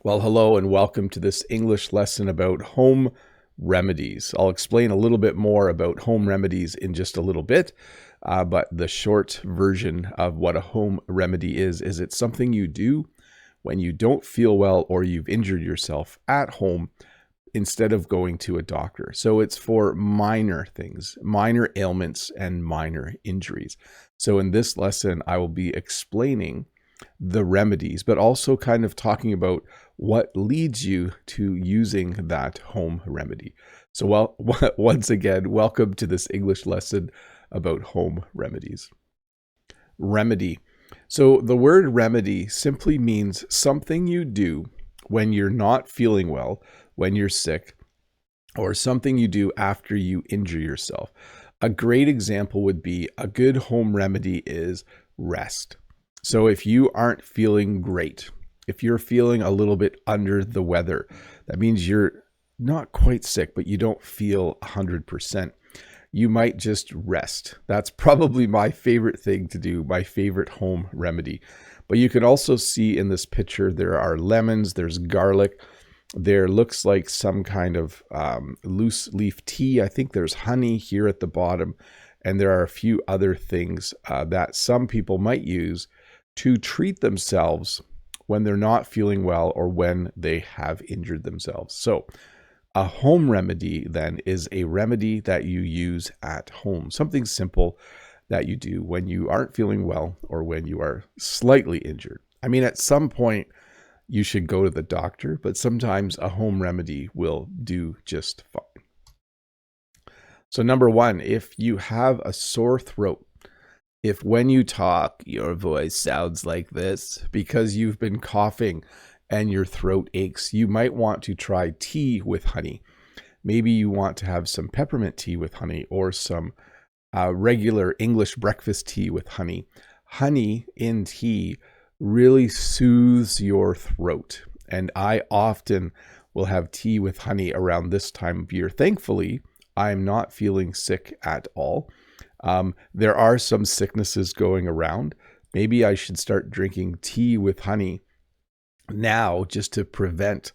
Well, hello and welcome to this English lesson about home remedies. I'll explain a little bit more about home remedies in just a little bit, but the short version of what a home remedy is it's something you do when you don't feel well or you've injured yourself at home instead of going to a doctor. So it's for minor things, minor ailments, and minor injuries. So in this lesson, I will be explaining the remedies, but also kind of talking about what leads you to using that home remedy. So, once again, welcome to this English lesson about home remedies. Remedy. So the word remedy simply means something you do when you're not feeling well, when you're sick, or something you do after you injure yourself. A great example would be a good home remedy is rest. So if you aren't feeling great, if you're feeling a little bit under the weather, that means you're not quite sick, but you don't feel 100%. You might just rest. That's probably my favorite thing to do, my favorite home remedy. But you can also see in this picture, there are lemons, there's garlic, there looks like some kind of loose leaf tea. I think there's honey here at the bottom, and there are a few other things that some people might use to treat themselves when they're not feeling well or when they have injured themselves. So a home remedy then is a remedy that you use at home, something simple that you do when you aren't feeling well or when you are slightly injured. I mean, at some point you should go to the doctor, but sometimes a home remedy will do just fine. So number one, if you have a sore throat, if when you talk, your voice sounds like this because you've been coughing and your throat aches, you might want to try tea with honey. Maybe you want to have some peppermint tea with honey or some regular English breakfast tea with honey. Honey in tea really soothes your throat. And I often will have tea with honey around this time of year. Thankfully, I'm not feeling sick at all. There are some sicknesses going around. Maybe I should start drinking tea with honey now just to prevent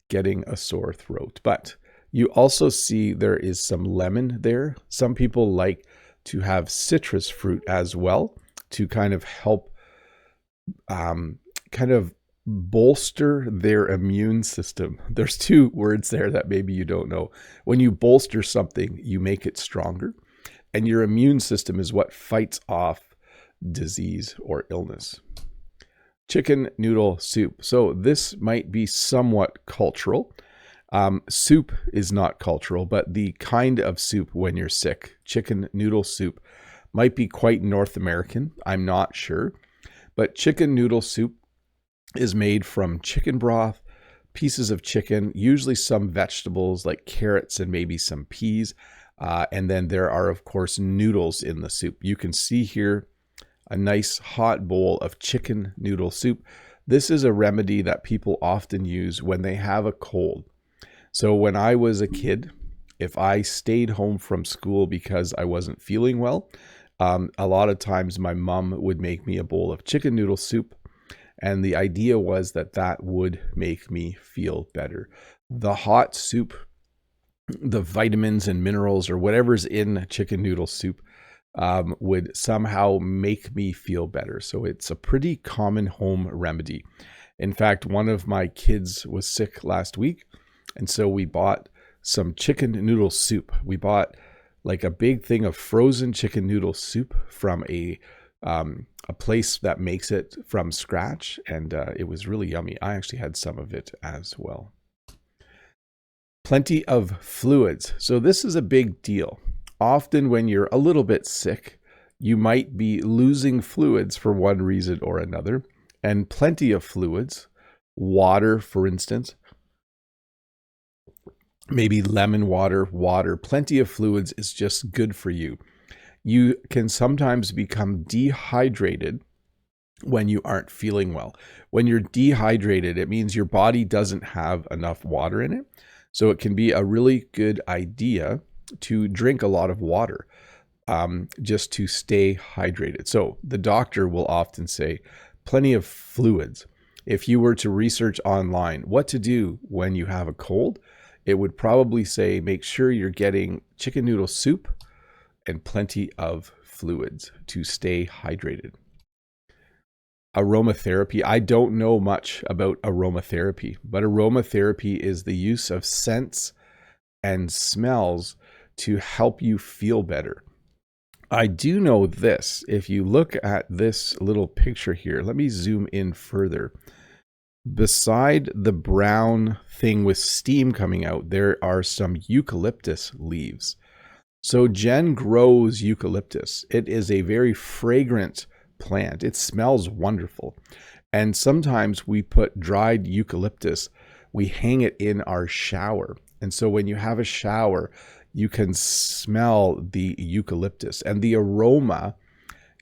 getting a sore throat. But you also see there is some lemon there. Some people like to have citrus fruit as well to kind of help kind of bolster their immune system. There's two words there that maybe you don't know. When you bolster something, you make it stronger. And your immune system is what fights off disease or illness. Chicken noodle soup. So this might be somewhat cultural. Soup is not cultural, but the kind of soup when you're sick, chicken noodle soup, might be quite North American. I'm not sure. But chicken noodle soup is made from chicken broth, pieces of chicken, usually some vegetables like carrots and maybe some peas. And then there are, of course, noodles in the soup. You can see here a nice hot bowl of chicken noodle soup. This is a remedy that people often use when they have a cold. So when I was a kid, if I stayed home from school because I wasn't feeling well, a lot of times my mom would make me a bowl of chicken noodle soup. And the idea was that that would make me feel better. The hot soup, the vitamins and minerals or whatever's in chicken noodle soup would somehow make me feel better. So it's a pretty common home remedy. In fact, one of my kids was sick last week, and so we bought some chicken noodle soup. We bought like a big thing of frozen chicken noodle soup from a place that makes it from scratch, and it was really yummy. I actually had some of it as well. Plenty of fluids. So this is a big deal. Often when you're a little bit sick, you might be losing fluids for one reason or another. And plenty of fluids, water, for instance, maybe lemon water, plenty of fluids is just good for you. You can sometimes become dehydrated when you aren't feeling well. When you're dehydrated, it means your body doesn't have enough water in it. So it can be a really good idea to drink a lot of water just to stay hydrated. So the doctor will often say plenty of fluids. if you were to research online what to do when you have a cold, it would probably say make sure you're getting chicken noodle soup and plenty of fluids to stay hydrated. Aromatherapy. I don't know much about aromatherapy, but aromatherapy is the use of scents and smells to help you feel better. I do know this. If you look at this little picture here, let me zoom in further. Beside the brown thing with steam coming out, there are some eucalyptus leaves. So Jen grows eucalyptus. It is a very fragrant plant. It smells wonderful. And sometimes we put dried eucalyptus, we hang it in our shower. And so when you have a shower, you can smell the eucalyptus, and the aroma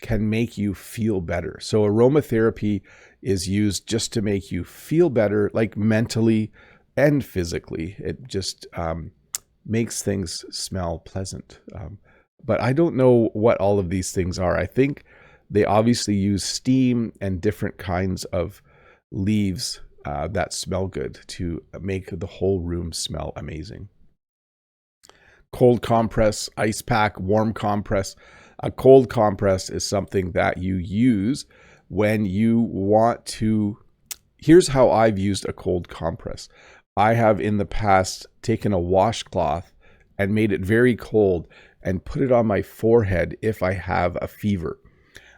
can make you feel better. So aromatherapy is used just to make you feel better, like mentally and physically. It just makes things smell pleasant. But I don't know what all of these things are. I think they obviously use steam and different kinds of leaves that smell good to make the whole room smell amazing. Cold compress, ice pack, warm compress. A cold compress is something that you use when you want to. Here's how I've used a cold compress. I have in the past taken a washcloth and made it very cold and put it on my forehead if I have a fever.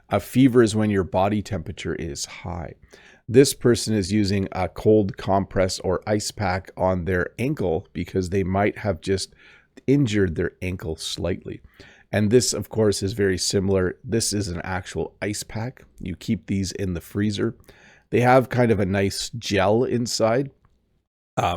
A fever is when your body temperature is high. This person is using a cold compress or ice pack on their ankle because they might have just injured their ankle slightly. And this, of course, is very similar. This is an actual ice pack. You keep these in the freezer. They have kind of a nice gel inside.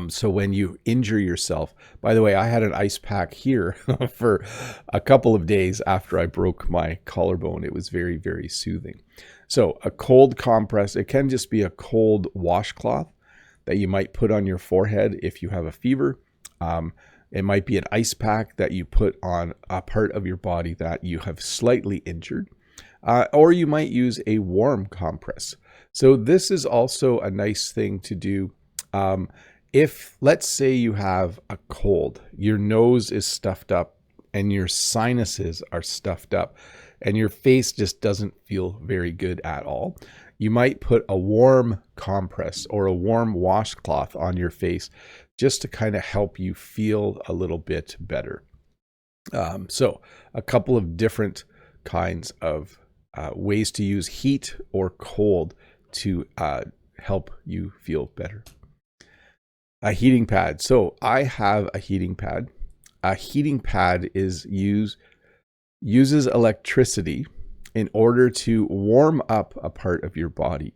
So when you injure yourself, by the way, I had an ice pack here for a couple of days after I broke my collarbone. It was very, very soothing. So a cold compress, it can just be a cold washcloth that you might put on your forehead if you have a fever. It might be an ice pack that you put on a part of your body that you have slightly injured. Or you might use a warm compress. So this is also a nice thing to do. If, let's say you have a cold, your nose is stuffed up and your sinuses are stuffed up and your face just doesn't feel very good at all, you might put a warm compress or a warm washcloth on your face just to kind of help you feel a little bit better. So a couple of different kinds of ways to use heat or cold to help you feel better. A heating pad. So I have a heating pad. A heating pad uses electricity in order to warm up a part of your body.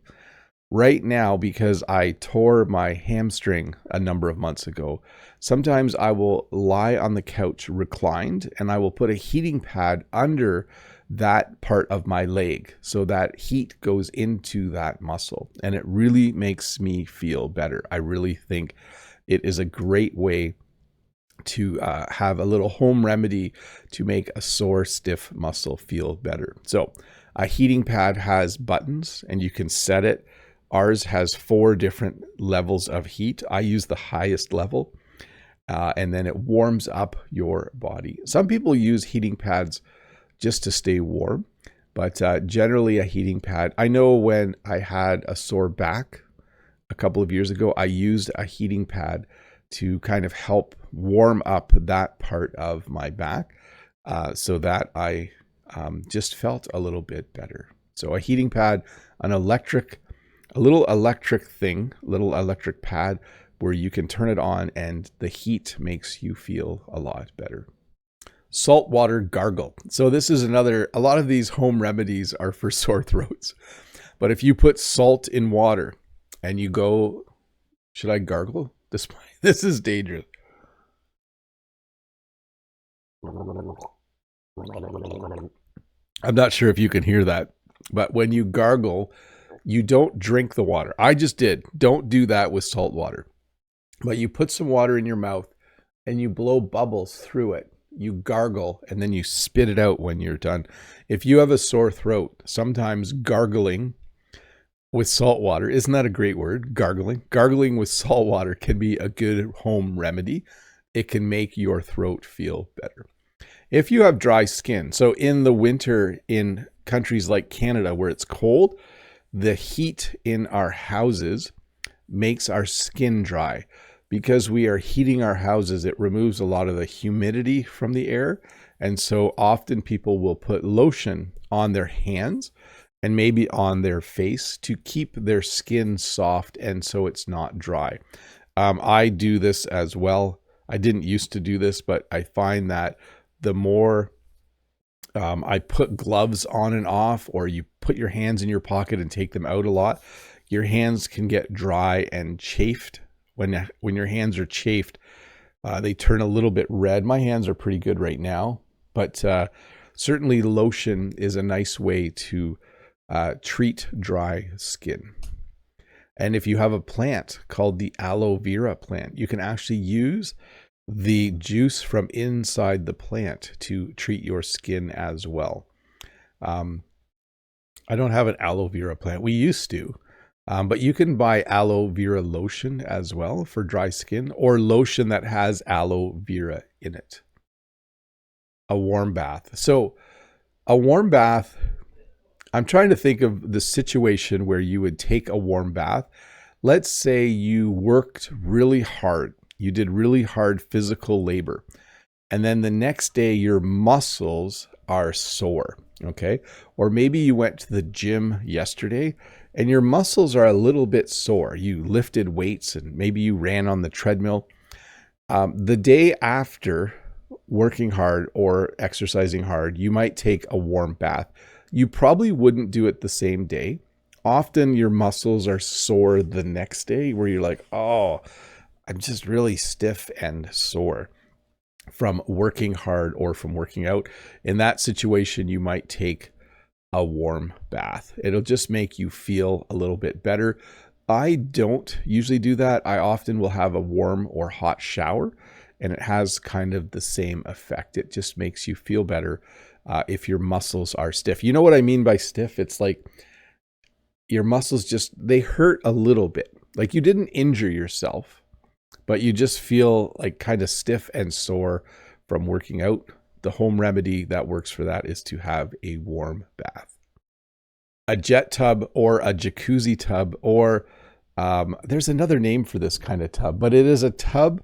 Right now, because I tore my hamstring a number of months ago, sometimes I will lie on the couch reclined and I will put a heating pad under that part of my leg so that heat goes into that muscle, and it really makes me feel better. I really think it is a great way to have a little home remedy to make a sore, stiff muscle feel better. So a heating pad has buttons and you can set it. Ours has 4 different levels of heat. I use the highest level, and then it warms up your body. Some people use heating pads just to stay warm, but generally a heating pad. I know when I had a sore back a couple of years ago, I used a heating pad to kind of help warm up that part of my back so that I just felt a little bit better. So a heating pad, a little electric pad where you can turn it on and the heat makes you feel a lot better. Saltwater gargle. So this is a lot of these home remedies are for sore throats. But if you put salt in water and you go, should I gargle? This is dangerous. I'm not sure if you can hear that, but when you gargle, you don't drink the water. I just did. Don't do that with salt water. But you put some water in your mouth and you blow bubbles through it. You gargle and then you spit it out when you're done. If you have a sore throat, sometimes gargling with salt water. Isn't that a great word? Gargling. Gargling with salt water can be a good home remedy. It can make your throat feel better. If you have dry skin, so in the winter in countries like Canada where it's cold, the heat in our houses makes our skin dry. Because we are heating our houses, it removes a lot of the humidity from the air. And so often people will put lotion on their hands and maybe on their face to keep their skin soft and so it's not dry. I do this as well. I didn't used to do this, but I find that the more I put gloves on and off, or you put your hands in your pocket and take them out a lot, your hands can get dry and chafed. When your hands are chafed, they turn a little bit red. My hands are pretty good right now, but certainly lotion is a nice way to treat dry skin. And if you have a plant called the aloe vera plant, you can actually use the juice from inside the plant to treat your skin as well. I don't have an aloe vera plant. We used to, but you can buy aloe vera lotion as well for dry skin, or lotion that has aloe vera in it. A warm bath. So a warm bath, I'm trying to think of the situation where you would take a warm bath. Let's say you worked really hard. You did really hard physical labor. And then the next day your muscles are sore, okay? Or maybe you went to the gym yesterday and your muscles are a little bit sore. You lifted weights and maybe you ran on the treadmill. The day after working hard or exercising hard, you might take a warm bath. You probably wouldn't do it the same day. Often your muscles are sore the next day where you're like, oh, I'm just really stiff and sore from working hard or from working out. In that situation, you might take a warm bath. It'll just make you feel a little bit better. I don't usually do that. I often will have a warm or hot shower, and it has kind of the same effect. It just makes you feel better if your muscles are stiff. You know what I mean by stiff? It's like your muscles they hurt a little bit. Like you didn't injure yourself, but you just feel like kind of stiff and sore from working out. The home remedy that works for that is to have a warm bath. A jet tub or a jacuzzi tub, or there's another name for this kind of tub, but it is a tub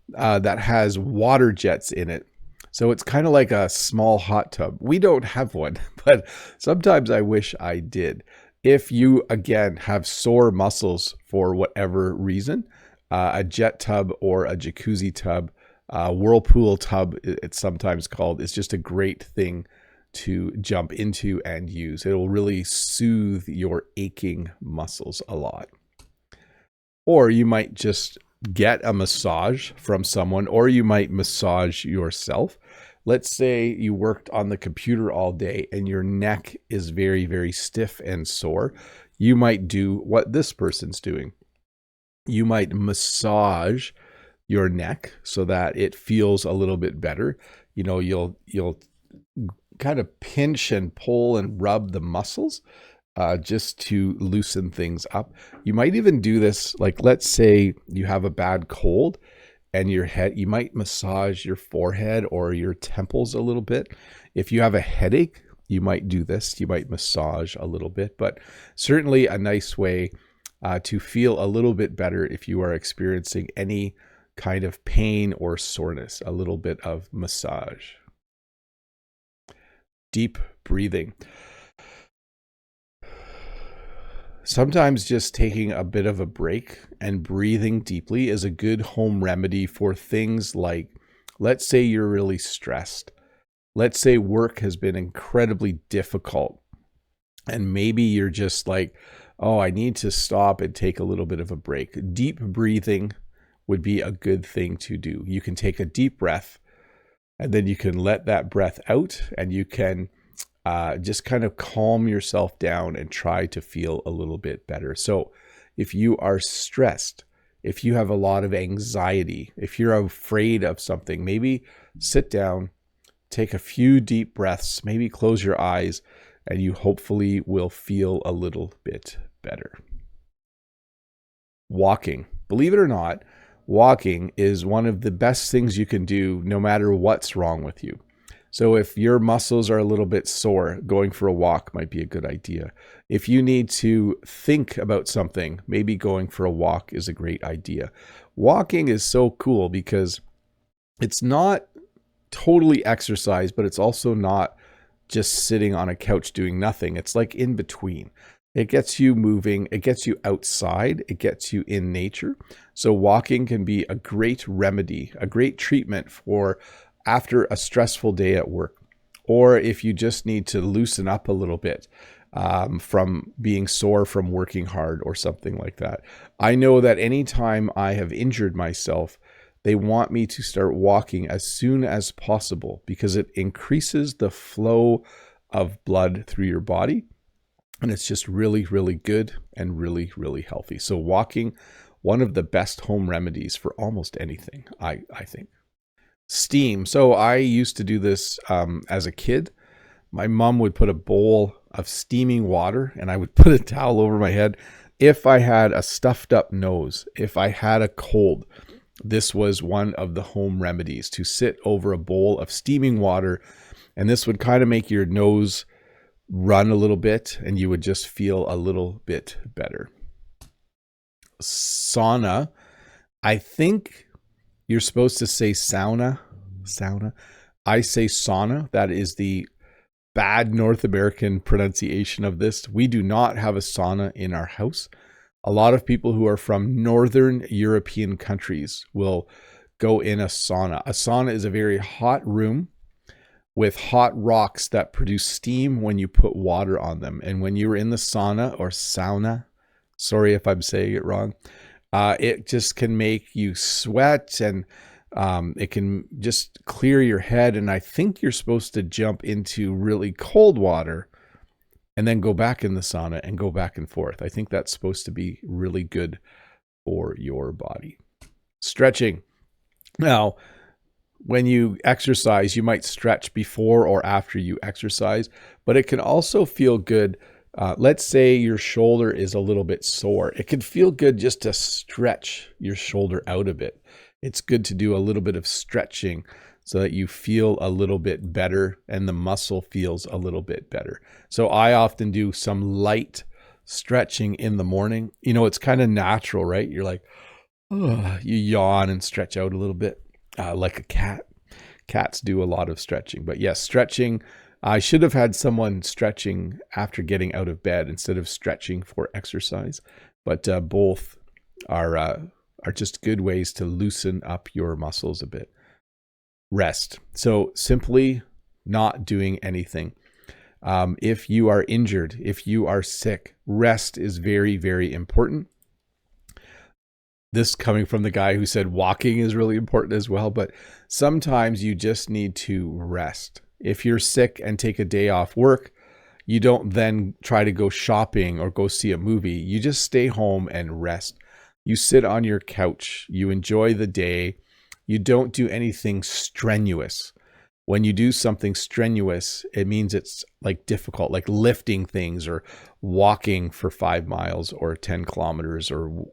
that has water jets in it. So it's kind of like a small hot tub. We don't have one, but sometimes I wish I did. If you, again, have sore muscles for whatever reason, a jet tub or a jacuzzi tub, whirlpool tub, it's sometimes called, is just a great thing to jump into and use. It will really soothe your aching muscles a lot. Or you might just get a massage from someone, or you might massage yourself. Let's say you worked on the computer all day and your neck is very, very stiff and sore. You might do what this person's doing. You might massage your neck so that it feels a little bit better. You know, you'll kind of pinch and pull and rub the muscles just to loosen things up. You might even do this, like let's say you have a bad cold and your head, you might massage your forehead or your temples a little bit. If you have a headache, you might do this. You might massage a little bit, but certainly a nice way to feel a little bit better if you are experiencing any kind of pain or soreness, a little bit of massage. Deep breathing. Sometimes just taking a bit of a break and breathing deeply is a good home remedy for things like, let's say you're really stressed. Let's say work has been incredibly difficult and maybe you're just like, oh, I need to stop and take a little bit of a break. Deep breathing would be a good thing to do. You can take a deep breath and then you can let that breath out and you can just kind of calm yourself down and try to feel a little bit better. So if you are stressed, if you have a lot of anxiety, if you're afraid of something, maybe sit down, take a few deep breaths, maybe close your eyes, and you hopefully will feel a little bit better. Walking. Believe it or not, walking is one of the best things you can do no matter what's wrong with you. So if your muscles are a little bit sore, going for a walk might be a good idea. If you need to think about something, maybe going for a walk is a great idea. Walking is so cool because it's not totally exercise, but it's also not just sitting on a couch doing nothing. It's like in between. It gets you moving, it gets you outside, it gets you in nature. So walking can be a great remedy, a great treatment for after a stressful day at work, or if you just need to loosen up a little bit from being sore from working hard or something like that. I know that anytime I have injured myself, they want me to start walking as soon as possible because it increases the flow of blood through your body. And it's just really, really good and really, really healthy. So walking, one of the best home remedies for almost anything, I think. Steam. So I used to do this as a kid. My mom would put a bowl of steaming water and I would put a towel over my head. If I had a stuffed up nose, if I had a cold, this was one of the home remedies, to sit over a bowl of steaming water. And this would kind of make your nose run a little bit and you would just feel a little bit better. Sauna. I think you're supposed to say sauna. I say sauna. That is the bad North American pronunciation of this. We do not have a sauna in our house. A lot of people who are from Northern European countries will go in a sauna. A sauna is a very hot room with hot rocks that produce steam when you put water on them. And when you're in the sauna or sauna, sorry if I'm saying it wrong, it just can make you sweat and it can just clear your head. And I think you're supposed to jump into really cold water and then go back in the sauna and go back and forth. I think that's supposed to be really good for your body. Stretching. Now, when you exercise, you might stretch before or after you exercise, but it can also feel good. Let's say your shoulder is a little bit sore. It can feel good just to stretch your shoulder out a bit. It's good to do a little bit of stretching so that you feel a little bit better and the muscle feels a little bit better. So I often do some light stretching in the morning. You know, it's kind of natural, right? You're like, oh, you yawn and stretch out a little bit. Like a cat. Cats do a lot of stretching. But yes, stretching. I should have had someone stretching after getting out of bed instead of stretching for exercise. But both are just good ways to loosen up your muscles a bit. Rest. So simply not doing anything. If you are injured, if you are sick, rest is very, very important. This coming from the guy who said walking is really important as well, but sometimes you just need to rest. If you're sick and take a day off work, you don't then try to go shopping or go see a movie. You just stay home and rest. You sit on your couch. You enjoy the day. You don't do anything strenuous. When you do something strenuous, it means it's like difficult, like lifting things or walking for 5 miles or 10 kilometers or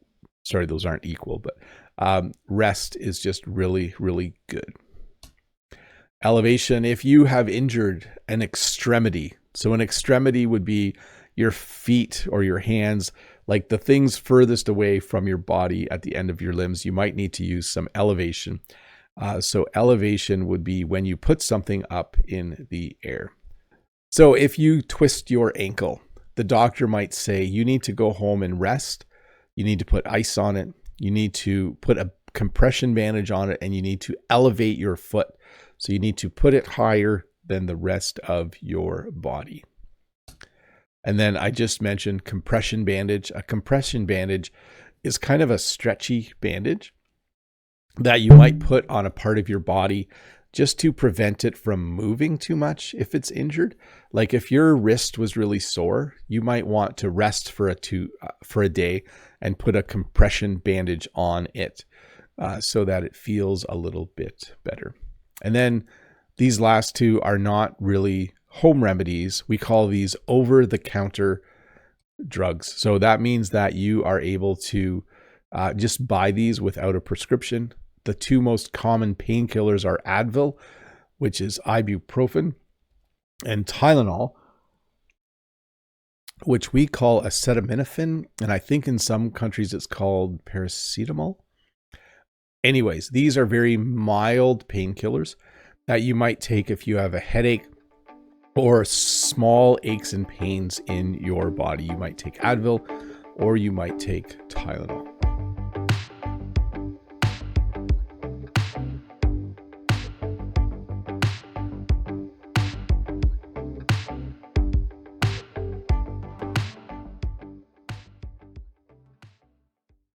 sorry, those aren't equal, but rest is just really, really good. Elevation. If you have injured an extremity, so an extremity would be your feet or your hands, like the things furthest away from your body at the end of your limbs, you might need to use some elevation. So elevation would be when you put something up in the air. So if you twist your ankle, the doctor might say you need to go home and rest. You need to put ice on it. You need to put a compression bandage on it, and you need to elevate your foot. So you need to put it higher than the rest of your body. And then I just mentioned compression bandage. A compression bandage is kind of a stretchy bandage that you might put on a part of your body just to prevent it from moving too much if it's injured. Like if your wrist was really sore, you might want to rest for a day and put a compression bandage on it so that it feels a little bit better. And then these last two are not really home remedies. We call these over-the-counter drugs. So that means that you are able to just buy these without a prescription. The two most common painkillers are Advil, which is ibuprofen, and Tylenol, which we call acetaminophen. And I think in some countries it's called paracetamol. Anyways, these are very mild painkillers that you might take if you have a headache or small aches and pains in your body. You might take Advil or you might take Tylenol.